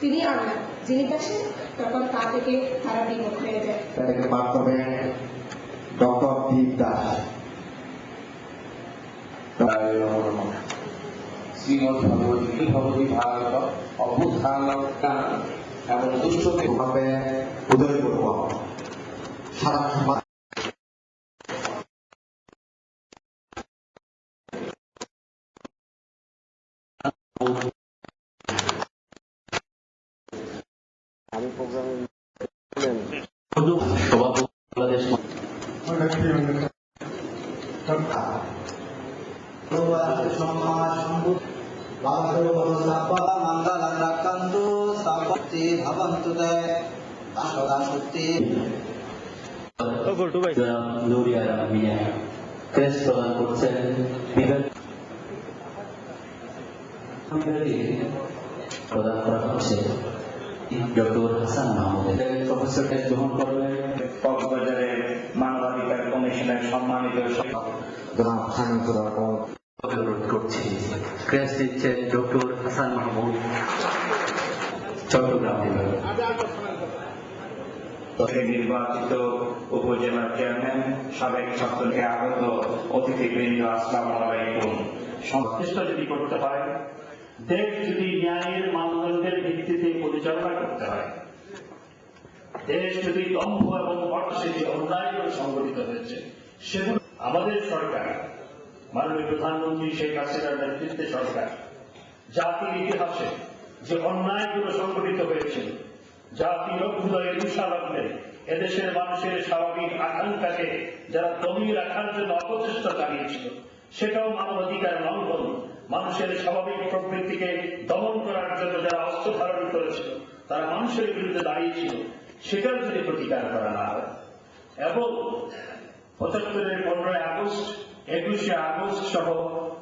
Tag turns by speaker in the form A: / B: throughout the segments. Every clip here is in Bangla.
A: তিনি আর না, যিনি দেখেন তখন তা থেকে তারা বিমুখ হয়ে যায়।
B: তাদেরকে বাদ করবেন ডক্টর দীপ দাস।
C: শ্রীমৎ ভগবতী ভাগবত অভ্যুত্থান এবং দুষ্টকে
B: ভাবে উদয় করব সারা সমাজ
D: আমি প্রোগ্রামে
E: প্রদান করছেন প্রদান করা হচ্ছে ডক্টর হাসান মাহমুদের প্রফেসরকে গ্রহণ করবেন
F: কক্সবাজারের মানবাধিকার কমিশনের সম্মানিত
E: অনুরোধ করছি। ক্রেস দিচ্ছেন ডক্টর হাসান মাহমুদ, চট্টগ্রাম বিভাগ।
F: নির্বাচিত উপজেলা চেয়ারম্যান, সাবেক ছাত্রকে আগত অতিথিবৃন্দ, আসসালামু আলাইকুম। সংশ্লিষ্ট যদি করতে হয়, দেশ যদি ন্যায়ের মানদণ্ডের ভিত্তিতে পরিচালনা করতে হয়, দেশ যদি দম্ভ এবং অর্থে যে অন্যায়গুলো সংঘটিত হয়েছে সেগুলো আমাদের সরকার, মাননীয় প্রধানমন্ত্রী শেখ হাসিনার নেতৃত্বে সরকার জাতির ইতিহাসে যে অন্যায়গুলো সংঘটিত হয়েছিল, জাতির অভ্যুদয়ের উষালগ্নে এদেশের মানুষের স্বাভাবিক আকাঙ্ক্ষাকে যারা দমিয়ে রাখার জন্য অপচেষ্টা চালিয়েছিল, সেটাও মানবাধিকার লঙ্ঘন। মানুষের স্বাভাবিক প্রবৃত্তিকে দমন করার জন্য যারা অস্ত্র ধারণ করেছিল, তারা মানুষের বিরুদ্ধে দাঁড়িয়েছিল, সেটার যদি প্রতিকার করা না হয় এবং ৭৫-এর ১৫ই আগস্ট, ২১শে আগস্ট সহ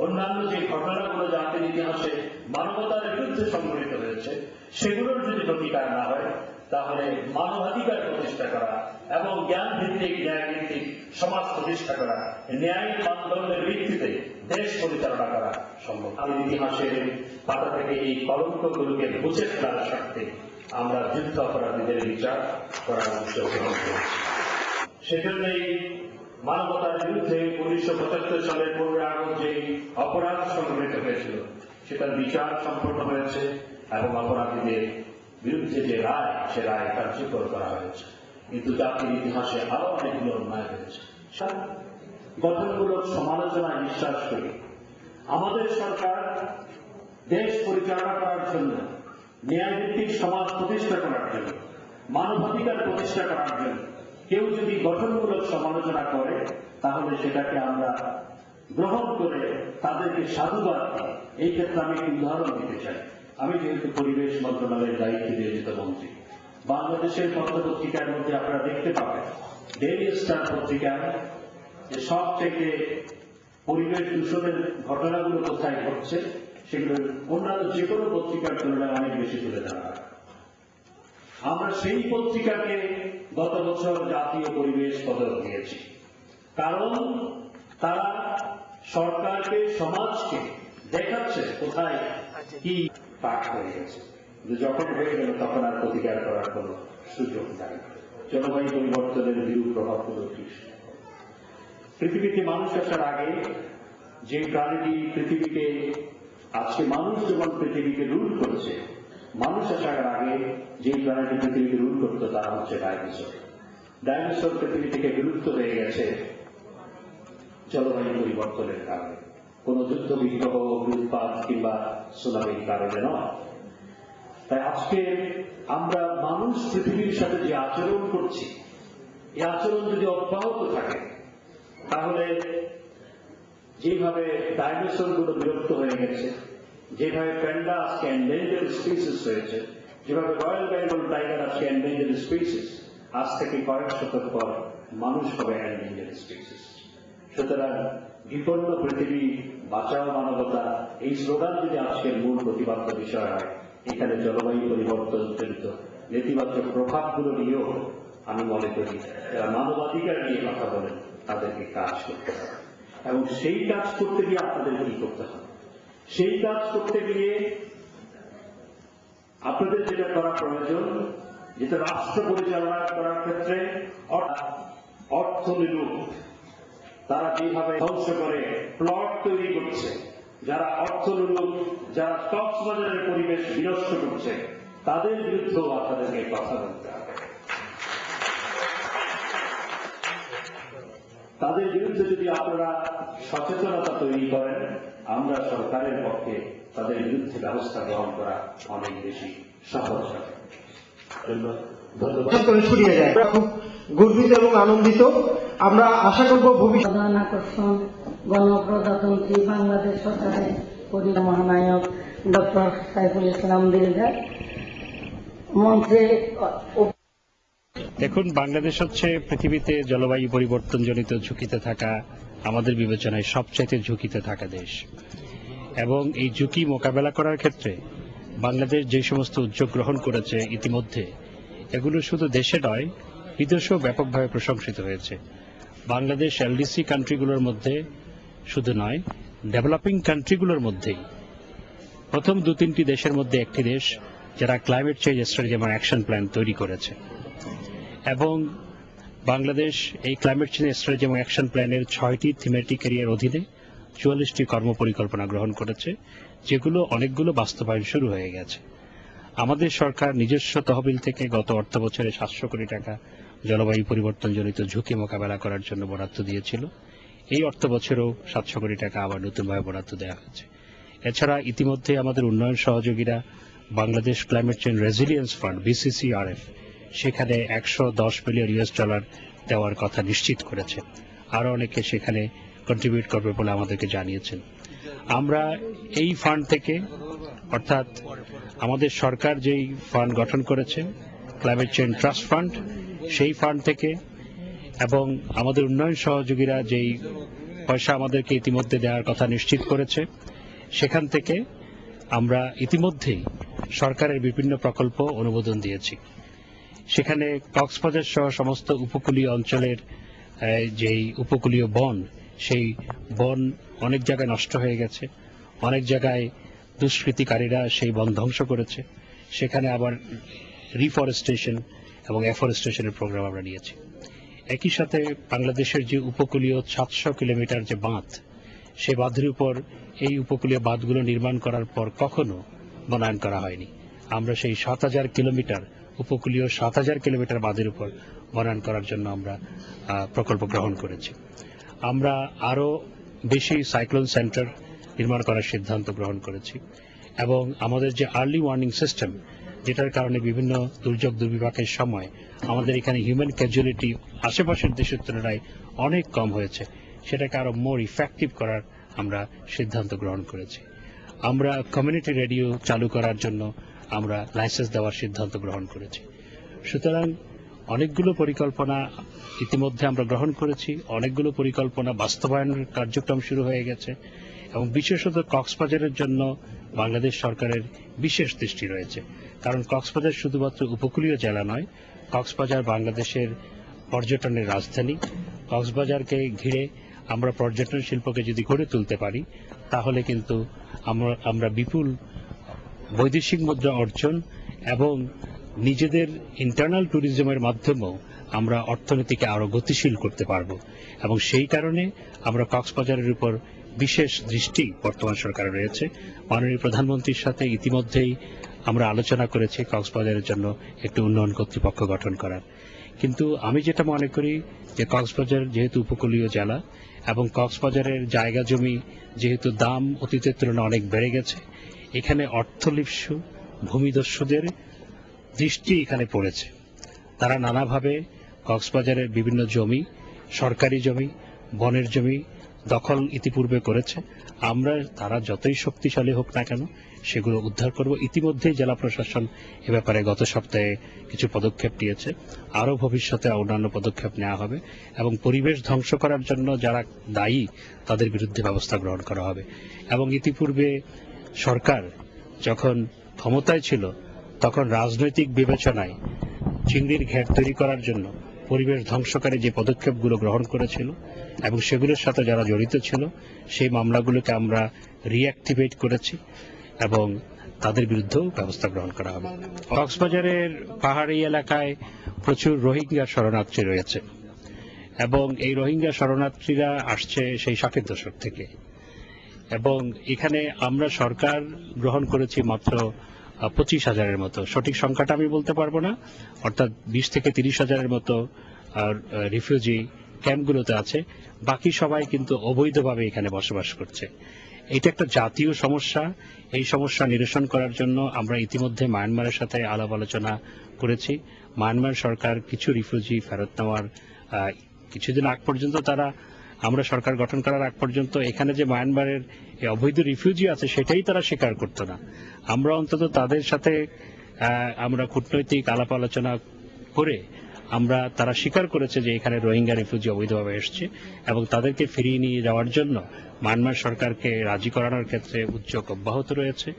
F: অন্যান্য যে ঘটনাগুলো জাতির ইতিহাসে মানবতার বিরুদ্ধে সংঘটিত হয়েছে সেগুলোর যদি প্রতিকার না হয়, তাহলে মানবাধিকার প্রতিষ্ঠা করা এবং জ্ঞান ভিত্তিক ন্যায় ভিত্তিক সমাজ প্রতিষ্ঠা করা, ন্যায় মানদণ্ডের ভিত্তিতে দেশ পরিচালনা করা সম্ভব। ইতিহাসের পাতা থেকে এই কলঙ্কগুলোকে মুছে ফেলার স্বার্থে আমরা যুদ্ধ অপরাধীদের বিচার করার উদ্যোগ গ্রহণ করেছি। সেজন্যই মানবতার বিরুদ্ধে ১৯৭৫ সালের ১৫ই আগস্ট যে অপরাধ সংঘটিত হয়েছিল সেটার বিচার সম্পন্ন হয়েছে এবং অপরাধীদের বিরুদ্ধে যে রায়, সে রায় কার্যকর করা হয়েছে। কিন্তু জাতির ইতিহাসে আরো অনেকগুলো অন্যায় হয়েছে। গঠনমূলক সমালোচনায় বিশ্বাস করি। আমাদের সরকার দেশ পরিচালনা করার জন্য, ন্যায়ভিত্তিক সমাজ প্রতিষ্ঠা করার জন্য, মানবাধিকার প্রতিষ্ঠা করার জন্য কেউ যদি গঠনমূলক সমালোচনা করে, তাহলে সেটাকে আমরা গ্রহণ করে তাদেরকে সাধুবাদ দিই। এই ক্ষেত্রে আমি একটি উদাহরণ দিতে চাই। আমি যেহেতু পরিবেশ মন্ত্রণালয়ের দায়িত্বে নিয়োজিত মন্ত্রী, বাংলাদেশের পত্রপত্রিকার মধ্যে আপনারা দেখতে পাবেন ডেইলি স্টার পত্রিকায় যে সবথেকে পরিবেশ দূষণের ঘটনাগুলো কোথায় ঘটছে সেগুলো অন্যান্য যে কোনো পত্রিকার তুলনায় অনেক বেশি তুলে ধরা হয়। আমরা সেই পত্রিকাকে গত বছর জাতীয় পরিবেশ পদক দিয়েছি, কারণ তারা সরকারকে, সমাজকে দেখাচ্ছে কোথায় কি পাক হয়ে গেছে। যখন হয়ে গেল তখন আর প্রতিকার করার কোন সুযোগ নাই। জলবায়ু পরিবর্তনের বিরূপ প্রভাবগুলো পৃথিবীতে মানুষ আসার আগে যে প্রাণীটি পৃথিবীকে, আজকে মানুষ যখন পৃথিবীকে রুল করেছে, মানুষ আসার আগে যে প্রাণীটি পৃথিবীকে রুল করত তারা হচ্ছে ডাইনোসর। ডাইনোসর পৃথিবী থেকে বিলুপ্ত হয়ে গেছে জলবায়ু পরিবর্তনের কারণে, কোন যুদ্ধ বিগ্রহ, অগ্নুৎপাত কিংবা সুনামির কারণে নয়। তাই আজকে আমরা মানুষ পৃথিবীর সাথে যে আচরণ করছি, এই আচরণ যদি অব্যাহত থাকে, তাহলে যেভাবে ডাইনোসর গুলো বিলুপ্ত হয়ে গেছে, যেভাবে প্যান্ডা আজকে এন্ডেঞ্জার্ড স্পিসিস হয়েছে, যেভাবে রয়্যাল বেঙ্গল টাইগার আজকে এন্ডেঞ্জার্ড স্পিসিস, আজ থেকে কয়েক শতক পর মানুষ হবে এন্ডেঞ্জার্ড স্পিসিস। সুতরাং বিপন্ন পৃথিবী বাঁচাও মানবতা, এই স্লোগান যদি আজকের মূল প্রতিপাদ্য বিষয় হয়, এখানে জলবায়ু পরিবর্তন জনিত নেতিবাচক প্রভাবগুলো নিয়েও আমি মনে করি যারা মানবাধিকার নিয়ে কথা বলেন তাদেরকে কাজ করতে হবে। এবং সেই কাজ করতে গিয়ে আপনাদের কি করতে হবে? সেই কাজ করতে গিয়ে আপনাদের যেটা করা প্রয়োজন, যেটা রাষ্ট্র পরিচালনা করার ক্ষেত্রে অর্থনীতি তারা যেভাবে ধ্বংস করে প্লট তৈরি করছে, যারা অর্থনীতি, যারা কক্সবাজারের পরিবেশ বিনষ্ট করছে, তাদের বিরুদ্ধেও আপনাদেরকে কথা বলতে হবে। তাদের বিরুদ্ধে যদি আপনারা সচেতনতা তৈরি করেন, আমরা সরকারের পক্ষে তাদের বিরুদ্ধে ব্যবস্থা গ্রহণ করা অনেক বেশি সহজ হবে।
G: ছড়িয়ে যায়। আমরা খুব গর্বিত এবং আনন্দিত। আমরা আশা করব ভবিষ্যৎ
H: প্রধান আকর্ষণ গণপ্রজাতন্ত্রী বাংলাদেশ সরকারের মহানায়ক ডক্টর সাইফুল ইসলাম দিলদার মঞ্চে
I: দেখুন, বাংলাদেশ হচ্ছে পৃথিবীতে জলবায়ু পরিবর্তনজনিত ঝুঁকিতে থাকা, আমাদের বিবেচনায় সবচাইতে ঝুঁকিতে থাকা দেশ, এবং এই ঝুঁকি মোকাবেলা করার ক্ষেত্রে বাংলাদেশ যে সমস্ত উদ্যোগ গ্রহণ করেছে ইতিমধ্যে, এগুলো শুধু দেশে নয়, বিদেশেও ব্যাপকভাবে প্রশংসিত হয়েছে। বাংলাদেশ এলডিসি কান্ট্রিগুলোর মধ্যে শুধু নয়, ডেভেলপিং কান্ট্রিগুলোর মধ্যেই প্রথম 2-3টি দেশের মধ্যে একটি দেশ যারা ক্লাইমেট চেঞ্জ স্ট্র্যাটেজি এবং অ্যাকশন প্ল্যান তৈরি করেছে। এবং বাংলাদেশ এই ক্লাইমেট চেঞ্জ স্ট্র্যাটেজি এবং অ্যাকশন প্ল্যানের 6টি থিমেটিক এরিয়ার অধীনে 44টি কর্মপরিকল্পনা গ্রহণ করেছে, যেগুলো অনেকগুলো বাস্তবায়ন শুরু হয়ে গেছে। আমাদের সরকার নিজস্ব তহবিল থেকে গত অর্থ বছরে 700 কোটি টাকা জলবায়ু পরিবর্তনজনিত ঝুঁকি মোকাবেলা করার জন্য বরাদ্দ দিয়েছিল। এই অর্থ বছরেও 700 কোটি টাকা আবার নতুনভাবে বরাদ্দ দেওয়া হয়েছে। এছাড়া ইতিমধ্যে আমাদের উন্নয়ন সহযোগীরা Bangladesh climate change resilience fund BCCRF সেখানে $110 মিলিয়ন দেওয়ার কথা নিশ্চিত করেছে। আরও অনেকে সেখানে কন্ট্রিবিউট করবে বলে আমাদেরকে জানিয়েছেন। আমরা এই ফান্ড থেকে, অর্থাৎ আমাদের সরকার যেই ফান্ড গঠন করেছে ক্লাইমেট চেঞ্জ ট্রাস্ট ফান্ড, সেই ফান্ড থেকে এবং আমাদের উন্নয়ন সহযোগীরা যেই পয়সা আমাদেরকে ইতিমধ্যে দেওয়ার কথা নিশ্চিত করেছে, সেখান থেকে আমরা ইতিমধ্যেই সরকারের বিভিন্ন প্রকল্প অনুমোদন দিয়েছি। সেখানে কক্সবাজার সহ সমস্ত উপকূলীয় অঞ্চলের যেই উপকূলীয় বন, সেই বন অনেক জায়গায় নষ্ট হয়ে গেছে, অনেক জায়গায় দুষ্কৃতিকারীরা সেই বন ধ্বংস করেছে। সেখানে আবার রিফরেস্টেশন এবং এফরেস্টেশনের প্রোগ্রাম আমরা নিয়েছি। একই সাথে বাংলাদেশের যে উপকূলীয় 700 কিলোমিটার যে বাঁধ, সেই বাঁধের উপর এই উপকূলীয় বাঁধগুলো নির্মাণ করার পর কখনো বনায়ন করা হয়নি। আমরা সেই 7000 কিলোমিটার উপকূলীয় 7000 কিলোমিটার বাঁধের উপর বনায়ন করার জন্য আমরা প্রকল্প গ্রহণ করেছি। আমরা আরও বেশি সাইক্লোন সেন্টার নির্মাণ করার সিদ্ধান্ত গ্রহণ করেছি এবং আমাদের যে আর্লি ওয়ার্নিং সিস্টেম, যেটার কারণে বিভিন্ন দুর্যোগ দুর্বিপাকের সময় আমাদের এখানে হিউম্যান ক্যাজুয়ালিটি আশেপাশের দেশের তুলনায় অনেক কম হয়েছে, সেটাকে আরও মোর ইফেক্টিভ করার আমরা সিদ্ধান্ত গ্রহণ করেছি। আমরা কমিউনিটি রেডিও চালু করার জন্য আমরা লাইসেন্স দেওয়ার সিদ্ধান্ত গ্রহণ করেছি। সুতরাং অনেকগুলো পরিকল্পনা ইতিমধ্যে আমরা গ্রহণ করেছি, অনেকগুলো পরিকল্পনা বাস্তবায়নের কার্যক্রম শুরু হয়ে গেছে এবং বিশেষত কক্সবাজারের জন্য বাংলাদেশ সরকারের বিশেষ দৃষ্টি রয়েছে। কারণ কক্সবাজার শুধুমাত্র উপকূলীয় জেলা নয়, কক্সবাজার বাংলাদেশের পর্যটনের রাজধানী। কক্সবাজারকে ঘিরে আমরা পর্যটন শিল্পকে যদি গড়ে তুলতে পারি, তাহলে কিন্তু আমরা বিপুল বৈদেশিক মুদ্রা অর্জন এবং নিজেদের ইন্টারনাল ট্যুরিজমের মাধ্যমেও আমরা অর্থনীতিকে আরও গতিশীল করতে পারব। এবং সেই কারণে আমরা কক্সবাজারের উপর বিশেষ দৃষ্টি বর্তমান সরকারের রয়েছে। মাননীয় প্রধানমন্ত্রীর সাথে ইতিমধ্যেই আমরা আলোচনা করেছি কক্সবাজারের জন্য একটি উন্নয়ন কর্তৃপক্ষ গঠন করার। কিন্তু আমি যেটা মনে করি যে কক্সবাজার যেহেতু উপকূলীয় জেলা এবং কক্সবাজারের জায়গা জমি যেহেতু দাম অতীতের তুলনায় অনেক বেড়ে গেছে, এখানে অর্থলিপ্সু ভূমিদস্যুদের দৃষ্টি এখানে পড়েছে। তারা নানাভাবে কক্সবাজারের বিভিন্ন জমি, সরকারি জমি, বনের জমি দখল ইতিপূর্বে করেছে। আমরা তারা যতই শক্তিশালী হোক না কেন সেগুলো উদ্ধার করব। ইতিমধ্যেই জেলা প্রশাসন এ ব্যাপারে গত সপ্তাহে কিছু পদক্ষেপ নিয়েছে, আরও ভবিষ্যতে অন্যান্য পদক্ষেপ নেওয়া হবে এবং পরিবেশ ধ্বংস করার জন্য যারা দায়ী তাদের বিরুদ্ধে ব্যবস্থা গ্রহণ করা হবে। এবং ইতিপূর্বে সরকার যখন ক্ষমতায় ছিল তখন রাজনৈতিক বিবেচনায় চিংড়ির ঘের তৈরি করার জন্য পরিবেশ ধ্বংসকারী যে পদক্ষেপগুলো গ্রহণ করেছিল এবং সেগুলোর সাথে যারা জড়িত ছিল সেই মামলাগুলোকে আমরা রিঅ্যাক্টিভেট করেছি এবং তাদের বিরুদ্ধেও ব্যবস্থা গ্রহণ করা হবে। কক্সবাজারের পাহাড়ি এলাকায় প্রচুর রোহিঙ্গা শরণার্থী রয়েছে এবং এই রোহিঙ্গা শরণার্থীরা আসছে সেই 60-এর দশক থেকে, এবং এখানে আমরা সরকার গ্রহণ করেছি মাত্র 25,000-এর মতো, সঠিক সংখ্যাটা আমি বলতে পারবো না, অর্থাৎ 20 থেকে 30,000-এর মতো রিফিউজি ক্যাম্পগুলোতে আছে, বাকি সবাই কিন্তু অবৈধভাবে এখানে বসবাস করছে। এটা একটা জাতীয় সমস্যা। এই সমস্যা নিরসন করার জন্য আমরা ইতিমধ্যে মায়ানমারের সাথে আলাপ আলোচনা করেছি। মায়ানমার সরকার কিছু রিফিউজি ফেরত নেওয়ার কিছুদিন আগ পর্যন্ত আমরা সরকার গঠন করার আগ পর্যন্ত এখানে যে মায়ানমারের অবৈধ রিফিউজি আছে সেটাই তারা স্বীকার করতো না। আমরা অন্তত তাদের সাথে আমরা কূটনৈতিক আলাপ আলোচনা করে তারা স্বীকার করেছে যে এখানে রোহিঙ্গা রিফিউজি অবৈধভাবে এসছে এবং তাদেরকে ফিরিয়ে নিয়ে যাওয়ার জন্য মায়ানমার সরকারকে রাজি করানোর ক্ষেত্রে উদ্যোগ অব্যাহত রয়েছে,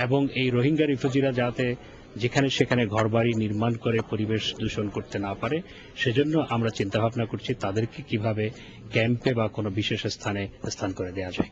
I: এবং এই রোহিঙ্গা রিফিউজিরা যাতে যেখানে সেখানে ঘরবাড়ি নির্মাণ করে পরিবেশ দূষণ করতে না পারে সেজন্য আমরা চিন্তা ভাবনা করছি তাদেরকে কিভাবে ক্যাম্পে বা কোনো বিশেষ স্থানে স্থান করে দেওয়া যায়।